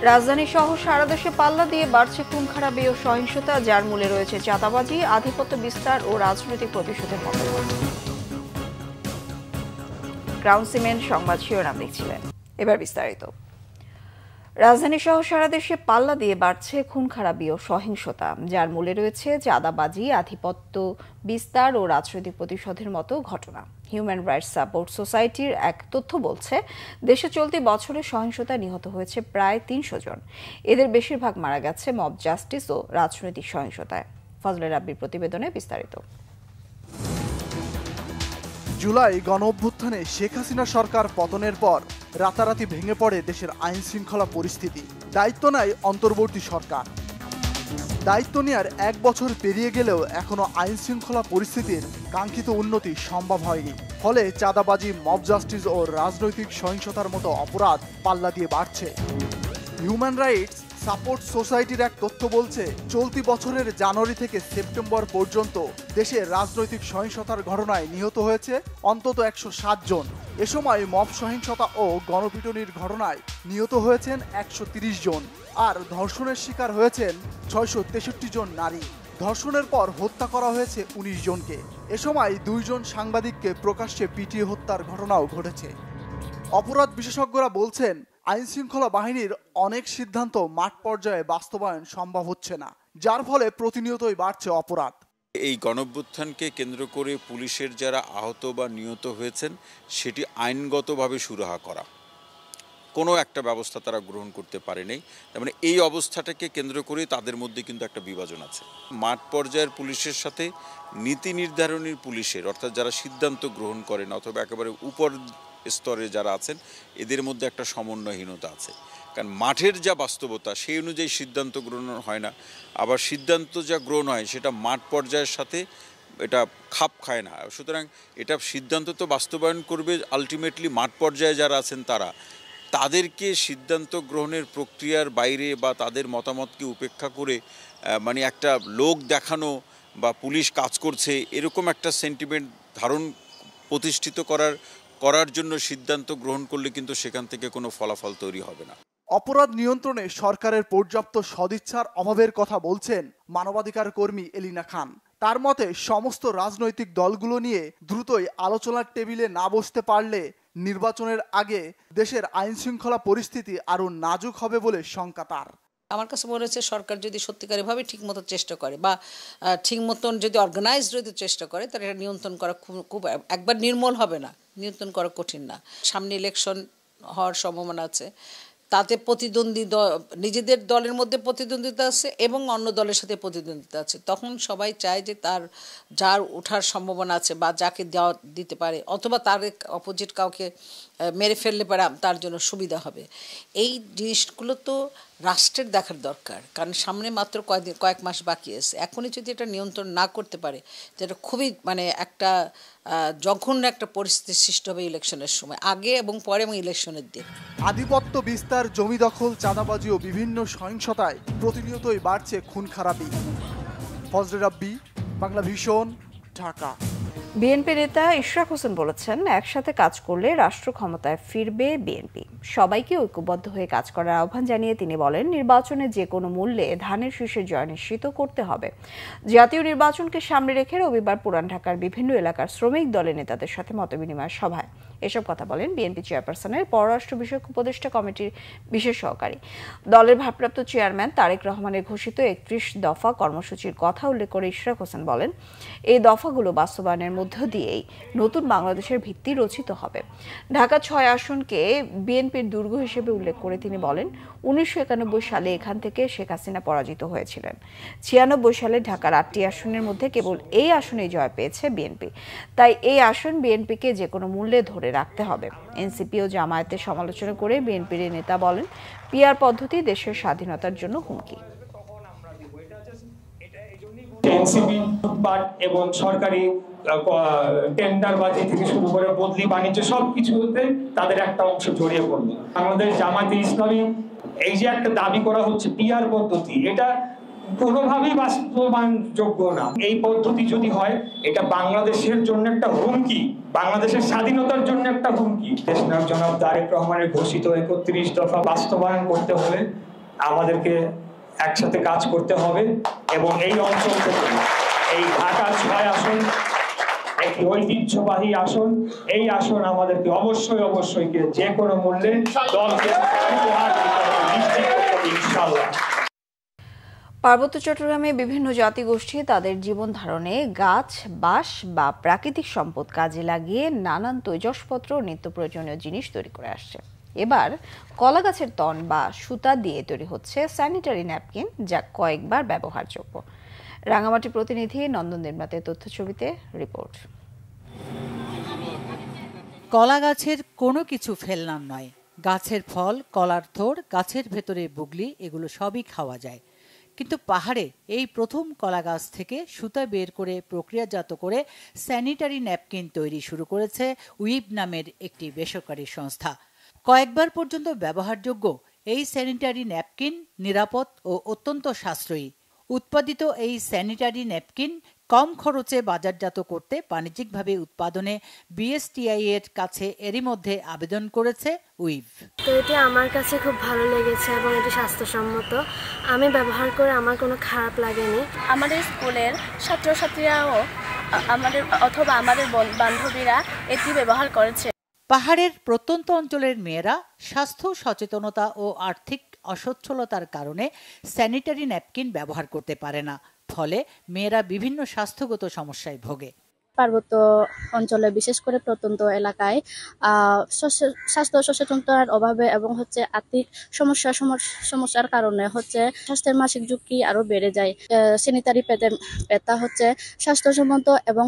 রাজধানী সহ সারা দেশে পাল্লা দিয়ে বাড়ছে খুন খারাপি ও সহিংসতা, যার মূলে রয়েছে চাঁদাবাজি, আধিপত্য বিস্তার ও রাজনৈতিক প্রতিশোধের মনোভাব। গ্রাউন্ড সিমেন্ট সংবাদ শিরোনাম দেখছিলেন, এবার বিস্তারিত। রাজধানী সহ সারা দেশে পাল্লা দিয়ে বাড়ছে খুন খারাপি ও সহিংসতা, যার মূলে রয়েছে চাঁদাবাজি, আধিপত্য বিস্তার ও রাজনৈতিক প্রতিশোধের মতো ঘটনা। হিউম্যান রাইটস সাপোর্ট সোসাইটির এক তথ্য বলছে, দেশে চলতি বছরে সহিংসতায় নিহত হয়েছে প্রায় ৩০০ জন। এদের বেশিরভাগ মারা গেছে মব জাস্টিস ও রাজনৈতিক সহিংসতায়। ফজলে রাব্বির প্রতিবেদনে বিস্তারিত। জুলাই গণঅভ্যুত্থানে শেখ হাসিনা সরকার পতনের পর রাতারাতি ভেঙে পড়ে দেশের আইন শৃঙ্খলা পরিস্থিতি। দায়িত্ব নেয় অন্তর্বর্তী সরকার। দায়িত্ব নেওয়ার ১ বছর পেরিয়ে গেলেও এখনো আইন শৃঙ্খলা পরিস্থিতির কাঙ্ক্ষিত উন্নতি সম্ভব হয়নি। ফলে চাঁদাবাজি, মব জাস্টিস ও রাজনৈতিক সহিংসতার মতো অপরাধ পাল্লা দিয়ে বাড়ছে। হিউম্যান রাইটস সাপোর্ট সোসাইটির এক তথ্য বলছে, চলতি বছরের জানুয়ারি থেকে সেপ্টেম্বর পর্যন্ত দেশে রাজনৈতিক সহিংসতার ঘটনায় নিহত হয়েছে অন্তত ১৬০ জন। এ সময় মব সহিংসতা ও গণপিটুনির ঘটনায় নিহত হয়েছেন ১৩০ জন, আর ধর্ষণের শিকার হয়েছেন ৬৬৩ জন নারী। ধর্ষণের পর হত্যা করা হয়েছে ১৯ জনকে। এ সময় ২ জন সাংবাদিককে প্রকাশ্যে পিটিয়ে হত্যার ঘটনাও ঘটেছে। অপরাধ বিশেষজ্ঞরা বলছেন, আইন শৃঙ্খলা বাহিনীর অনেক সিদ্ধান্ত মাঠ পর্যায়ে বাস্তবায়ন সম্ভব হচ্ছে না, যার ফলে প্রতিনিয়তই বাড়ছে অপরাধ। এই গণঅভ্যুত্থানকে কেন্দ্র করে পুলিশের যারা আহত বা নিহত হয়েছেন সেটি আইনগতভাবে সুরাহা করা, কোনো একটা ব্যবস্থা তারা গ্রহণ করতে পারেনি। তার মানে এই অবস্থাটাকে কেন্দ্র করে তাদের মধ্যে কিন্তু একটা বিভাজন আছে। মাঠ পর্যায়ের পুলিশের সাথে নীতি নির্ধারণী পুলিশের, অর্থাৎ যারা সিদ্ধান্ত গ্রহণ করেন অথবা একেবারে উপর স্তরে যারা আছেন, এদের মধ্যে একটা সমন্বয়হীনতা আছে। কারণ মাঠের যা বাস্তবতা সেই অনুযায়ী সিদ্ধান্ত গ্রহণ হয় না, আবার সিদ্ধান্ত যা গ্রহণ হয় সেটা মাঠ পর্যায়ের সাথে এটা খাপ খায় না। সুতরাং এটা সিদ্ধান্ত তো বাস্তবায়ন করবে আলটিমেটলি মাঠ পর্যায়ে যারা আছেন তারা, তাদেরকে সিদ্ধান্ত গ্রহণের প্রক্রিয়ার বাইরে বা তাদের মতামতকে উপেক্ষা করে মানে একটা লোক দেখানো বা পুলিশ কাজ করছে এরকম একটা সেন্টিমেন্ট ধারণ প্রতিষ্ঠিত করার জন্য সিদ্ধান্ত গ্রহণ করলে কিন্তু সেখান থেকে কোনো ফলাফল তৈরি হবে না। অপরাধ নিয়ন্ত্রণে সরকারের পর্যাপ্ত সদিচ্ছার অভাবের কথা বলছেন মানবাধিকার কর্মী এলিনা খান। তার মতে, সমস্ত রাজনৈতিক দলগুলো নিয়ে দ্রুতই আলোচনার টেবিলে না বসতে পারলে নির্বাচনের আগে দেশের আইন শৃঙ্খলা পরিস্থিতি আরও নাজুক হবে বলে শঙ্কা তার। আমার কাছে মনে হচ্ছে সরকার যদি সত্যিকারভাবে ঠিক মতো চেষ্টা করে বা ঠিক মতন যদি অর্গানাইজড যদি চেষ্টা করে, তাহলে এটা নিয়ন্ত্রণ করা খুব একবার নির্মূল হবে না, নিয়ন্ত্রণ করা কঠিন না। সামনে ইলেকশন হওয়ার সম্ভাবনা আছে, তাতে প্রতিদ্বন্দ্বী নিজেদের দলের মধ্যে প্রতিদ্বন্দ্বিতা আছে এবং অন্য দলের সাথে প্রতিদ্বন্দ্বিতা আছে। তখন সবাই চায় যে যার ওঠার সম্ভাবনা আছে বা যাকে দিতে পারে অথবা তার অপোজিট কাউকে মেরে ফেললে পারে তার জন্য সুবিধা হবে। এই জিনিসগুলো তো রাষ্ট্রের দেখার দরকার, কারণ সামনে মাত্র কয়েক মাস বাকি আছে। এখনই যদি এটা নিয়ন্ত্রণ না করতে পারে, যেটা খুবই একটা জঘন্য একটা পরিস্থিতি সৃষ্টি হবে ইলেকশনের সময়, আগে এবং পরে এবং ইলেকশনের দিন। আধিপত্য বিস্তার, জমি দখল, চাঁদাবাজি ও বিভিন্ন সহিংসতায় প্রতিনিয়তই বাড়ছে খুন খারাপি। ফজলে রাব্বি, বাংলা ভিশন, ঢাকা। বিএনপি নেতা ইশরাক হোসেন বলেছেন, একসাথে কাজ করলে রাষ্ট্র ক্ষমতায় ফিরবে বিএনপি। সবাইকে ঐক্যবদ্ধ হয়ে কাজ করার আহ্বান জানিয়ে তিনি বলেন, নির্বাচনে যে কোনো মূল্যে ধানের শীষের জয় নিশ্চিত করতে হবে। জাতীয় নির্বাচনকে সামনে রেখে রবিবার পুরান ঢাকার বিভিন্ন এলাকার শ্রমিক দলের নেতাদের সাথে মতবিনিময় সভায় এসব কথা বলেন বিএনপি চেয়ারপারসনের পররাষ্ট্র বিষয়ক উপদেষ্টা কমিটির বিশেষ সহকারী। দলের ভারপ্রাপ্ত চেয়ারম্যান তারেক রহমানের ঘোষিত ৩১ দফা কর্মসূচির কথা উল্লেখ করে ইশরাক হোসেন বলেন, এই দফাগুলো বাস্তবায়নের মধ্য দিয়েই নতুন বাংলাদেশের ভিত্তি রচিত হবে। ঢাকা ৬ আসনকে বিএনপির দুর্গ হিসেবে উল্লেখ করে তিনি বলেন, ১৯৯১ সালে এখান থেকে শেখ হাসিনা পরাজিত হয়েছিলেন। ৯৬ সালে ঢাকার ৮টি আসনের মধ্যে কেবল এই আসনেই জয় পেয়েছে বিএনপি। তাই এই আসন বিএনপিকে যে কোনো মূল্যে ধরে রাখতে হবে। এনসিপি ও জামায়াতের সমালোচনা করে বিএনপির নেতা বলেন, পিআর পদ্ধতি দেশের স্বাধীনতার জন্য হুমকি। এনসিপি লুটপাট এবং সরকারি টেন্ডারবাজি থেকে শুরু করে বদলি বাণিজ্য সবকিছুতে তাদের একটা অংশ জড়িয়ে পড়লো। আমাদের জামায়াতে ইসলামী এই যে একটা দাবি করা হচ্ছে পিআর পদ্ধতি, এটা কোনোভাবেই বাস্তবায়নযোগ্য না। এই পদ্ধতি যদি হয়, এটা বাংলাদেশের জন্য একটা হুমকি, বাংলাদেশের স্বাধীনতার জন্য একটা হুমকি। দেশনায়ক জনাব তারেক রহমানের ঘোষিত ৩১ দফা বাস্তবায়ন করতে হলে আমাদেরকে একসাথে কাজ করতে হবে এবং এই অঞ্চল থেকে এই ঢাকার 6 আসন একটি ঐতিহ্যবাহী আসন, এই আসন আমাদেরকে অবশ্যই যে কোনো মূল্যে দলকে উপহার দিতে হবে, নিশ্চিত করতে হবে ইনশাআল্লাহ। পার্বত্য চট্টগ্রামে বিভিন্ন জাতিগোষ্ঠী তাদের জীবন ধারণে গাছ, বাঁশ বা প্রাকৃতিক সম্পদ কাজে লাগিয়ে নানান তৈজসপত্র ও নিত্য প্রয়োজনীয় জিনিস তৈরি করে আসছে। এবার কলা গাছের তন বা সুতা দিয়ে তৈরি হচ্ছে স্যানিটারি ন্যাপকিন, যা কয়েকবার ব্যবহারযোগ্য। রাঙামাটি প্রতিনিধি নন্দন দেবনাথের তথ্যছবিতে রিপোর্ট। কলা গাছের কোনো কিছু ফেলনার নয়। গাছের ফল, কলার থোড়, গাছের ভেতরে বুগলি, এগুলো সবই খাওয়া যায়। কিন্তু পাহাড়ে এই প্রথম কলা গাছ থেকে সুতা বের করে প্রক্রিয়াজাত করে স্যানিটারি ন্যাপকিন তৈরি শুরু করেছে উইভ নামের একটি বেসরকারি সংস্থা। কয়েকবার পর্যন্ত ব্যবহারযোগ্য এই স্যানিটারি ন্যাপকিন নিরাপদ ও অত্যন্ত সাশ্রয়ী। উৎপাদিত এই স্যানিটারি ন্যাপকিন কম খরচে বাজারজাত করতে বাণিজ্যিকভাবে উৎপাদনে বিএসটিআই এর কাছে এরই মধ্যে আবেদন করেছে উইভ। তো এটি আমার কাছে খুব ভালো লেগেছে এবং এটি স্বাস্থ্যসম্মত। আমি ব্যবহার করে আমার কোনো খারাপ লাগেনি। আমাদের স্কুলের ছাত্রছাত্রীরাও আমাদের বান্ধবীরা এটি ব্যবহার করেছে। পাহাড়ের প্রত্যন্ত অঞ্চলের মেয়েরা স্বাস্থ্য সচেতনতা ও আর্থিক অসচ্ছলতার কারণে স্যানিটারি ন্যাপকিন ব্যবহার করতে পারে না, ফলে মেয়েরা বিভিন্ন স্বাস্থ্যগত সমস্যায় ভোগে। পার্বত্য অঞ্চলে বিশেষ করে প্রত্যন্ত এলাকায় স্বাস্থ্য সচেতনতার অভাবে এবং আর্থিক সমস্যার কারণে স্বাস্থ্যের মাসিক ঝুঁকি আরো বেড়ে যায়। স্যানিটারি পেতা স্বাস্থ্যসম্মত এবং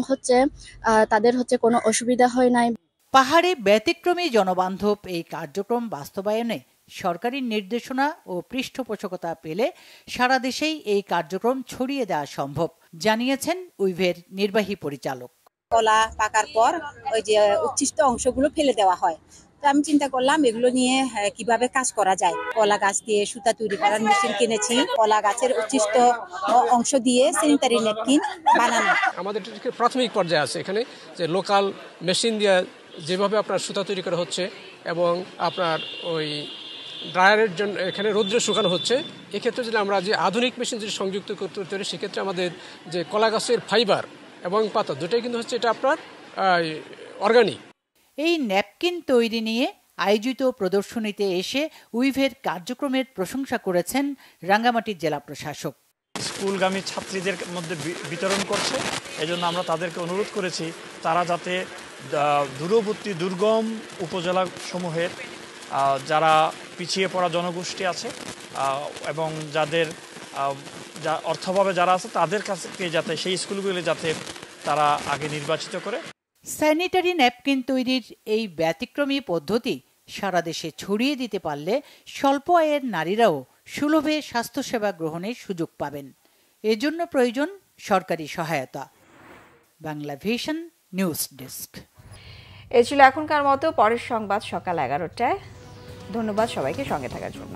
তাদের কোনো অসুবিধা হয় নাই। পাহাড়ে ব্যতিক্রমী জনবান্ধব এই কার্যক্রম বাস্তবায়নে সরকারি নির্দেশনা ও পৃষ্ঠপোষকতা পেলে সারা দেশেই এই কার্যক্রম ছড়িয়ে দেওয়া সম্ভব, জানিয়েছেন উইভের নির্বাহী পরিচালক। কলা পাকার পর ওই যে উচ্ছিষ্ট অংশগুলো ফেলে দেওয়া হয়, তো আমি চিন্তা করলাম এগুলো নিয়ে কিভাবে কাজ করা যায়। কলা গাছ দিয়ে সুতা তৈরি করার মেশিন কিনেছি, কলা গাছের উচ্ছিষ্ট অংশ দিয়ে স্যানিটারি ন্যাপকিন বানানো। আমাদের প্রাথমিক পর্যায়ে আছে এখানে যে লোকাল মেশিন দিয়ে যেভাবে আপনার সুতা তৈরি করা হচ্ছে এবং আপনার ওই ড্রায়ারের জন্য এখানে রৌদ্রে শুকানো হচ্ছে। এক্ষেত্রে যদি আমরা যে আধুনিক মেশিন যদি সংযুক্ত করতে পারি, সেক্ষেত্রে আমাদের যে কলা গাছের ফাইবার এবং পাতা দুটোই কিন্তু এটা আপনার অর্গানিক। এই ন্যাপকিন তৈরি নিয়ে আয়োজিত প্রদর্শনীতে এসে উইভের কার্যক্রমের প্রশংসা করেছেন রাঙ্গামাটি জেলা প্রশাসক। স্কুলগামী ছাত্রীদের মধ্যে বিতরণ করছে, এজন্য আমরা তাদেরকে অনুরোধ করেছি তারা যাতে দূরবর্তী দুর্গম উপজেলা সমূহের যারা পিছিয়ে পড়া জনগোষ্ঠী আছে এবং যাদের অর্থভাবে যারা আছে তাদের কাছে যাতে সেই স্কুলগুলি যাতে তারা আগে নির্বাচিত করে। স্যানিটারি ন্যাপকিন তৈরির এই ব্যতিক্রমী পদ্ধতি সারা দেশে ছড়িয়ে দিতে পারলে স্বল্প আয়ের নারীরাও সুলভে স্বাস্থ্যসেবা গ্রহণের সুযোগ পাবেন। এজন্য প্রয়োজন সরকারি সহায়তা। Bangla vision news desk. এ ছিল এখনকার মতো। পরের সংবাদ সকাল 11টায়। ধন্যবাদ সবাইকে সঙ্গে থাকার জন্য।